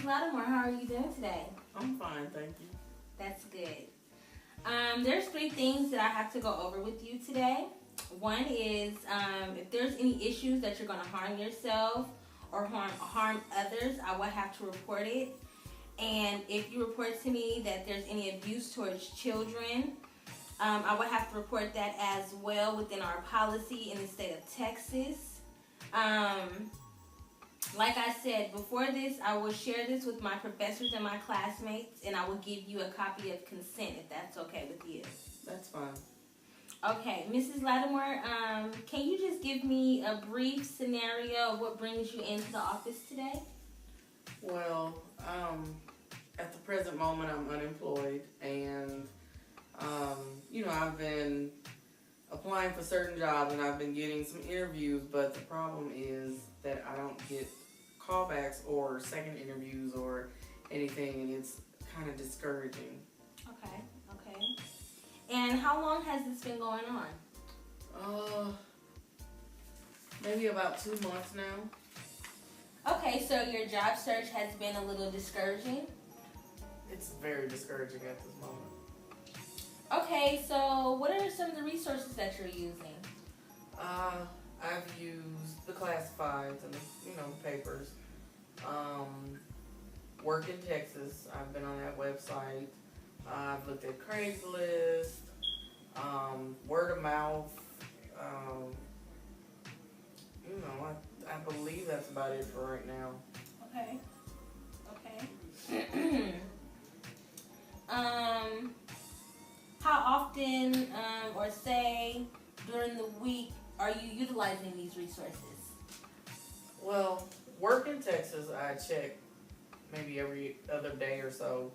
Mrs. Lattimore, how are you doing today? I'm fine, thank you. That's good. There's 3 things that I have to go over with you today. One is if there's any issues that you're going to harm yourself or harm others, I will have to report it. And if you report to me that there's any abuse towards children, I will have to report that as well within our policy in the state of Texas. Like I said, before this, I will share this with my professors and my classmates, and I will give you a copy of consent if that's okay with you. That's fine. Okay, Mrs. Lattimore, can you just give me a brief scenario of what brings you into the office today? Well, at the present moment, I'm unemployed, and I've been applying for certain jobs, and I've been getting some interviews, but the problem is that I don't get callbacks or second interviews or anything, and it's kind of discouraging. Okay. And how long has this been going on? Maybe about 2 months now. Okay, so your job search has been a little discouraging? It's very discouraging at this moment. Okay, so what are some of the resources that you're using? I've used the classifieds and papers. Work in Texas. I've been on that website. I've looked at Craigslist, word of mouth. I believe that's about it for right now. Okay. How often, or say during the week, are you utilizing these resources? Well, work in Texas, I check maybe every other day or so.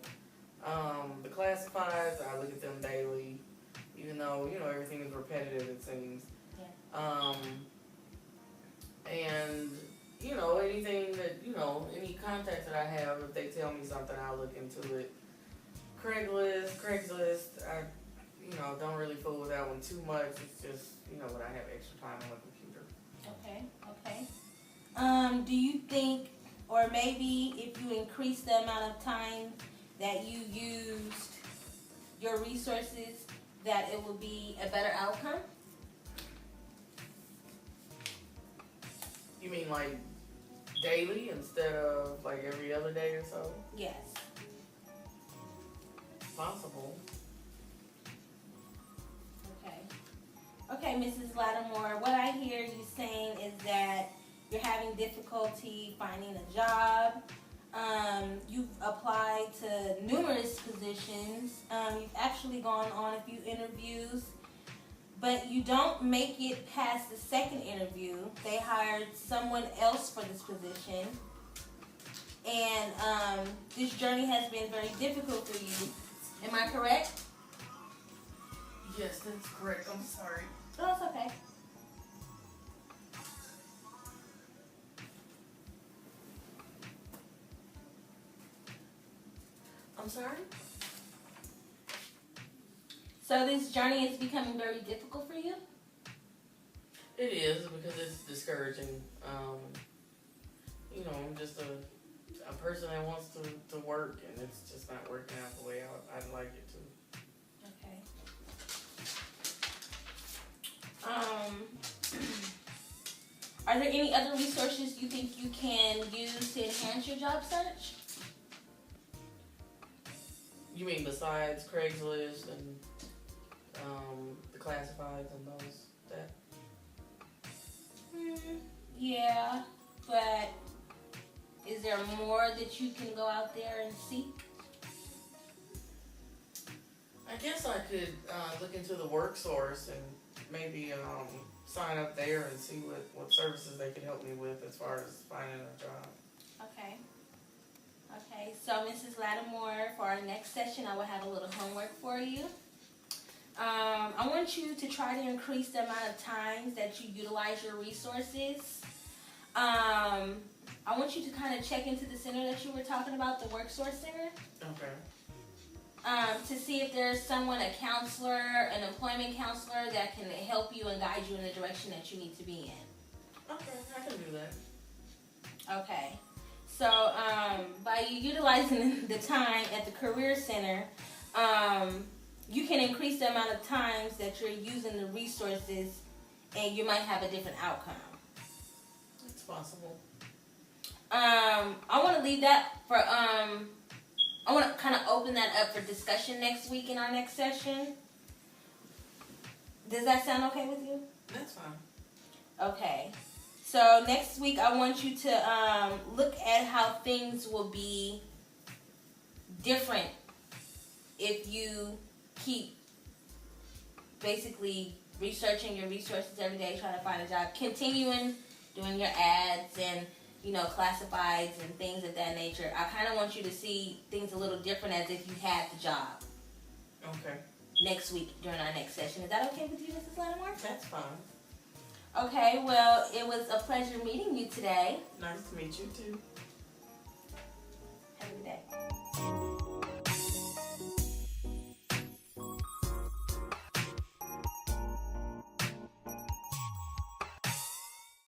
The classifieds, I look at them daily, even though, everything is repetitive, it seems. Yeah. And, anything that, any contacts that I have, if they tell me something, I'll look into it. Craigslist, I, don't really fool with that one too much. It's just, when I have extra time on the computer. Okay. Do you think, or maybe if you increase the amount of time that you used your resources, that it will be a better outcome? You mean like daily instead of like every other day or so? Yes. Possible. Okay, Mrs. Lattimore, what I hear you saying is that you're having difficulty finding a job. You've applied to numerous positions. You've actually gone on a few interviews, but you don't make it past the second interview. They hired someone else for this position. And this journey has been very difficult for you. Am I correct? Yes, that's correct. I'm sorry. No, it's okay. I'm sorry? So this journey is becoming very difficult for you? It is, because it's discouraging. I'm just a person that wants to work, and it's just not working out the way I'd like it to. Are there any other resources you think you can use to enhance your job search? You mean besides Craigslist and the classifieds and that? Yeah, but is there more that you can go out there and seek? I guess I could look into the work source and maybe sign up there and see what services they could help me with as far as finding a job. Okay, so Mrs. Lattimore, for our next session, I will have a little homework for you. I want you to try to increase the amount of times that you utilize your resources. I want you to kind of check into the center that you were talking about, the Work Source Center. Okay. To see if there's someone, a counselor, an employment counselor that can help you and guide you in the direction that you need to be in. Okay, I can do that. Okay. So by you're utilizing the time at the Career Center, you can increase the amount of times that you're using the resources, and you might have a different outcome. It's possible. I want to leave that for, I want to kind of open that up for discussion next week in our next session. Does that sound okay with you? That's fine. Okay. So next week I want you to look at how things will be different if you keep basically researching your resources every day, trying to find a job, continuing doing your ads and, you know, classifieds and things of that nature. I kind of want you to see things a little different as if you had the job. Okay. Next week during our next session. Is that okay with you, Mrs. Lattimore? That's fine. Okay, well, it was a pleasure meeting you today. Nice to meet you too. Have a good day.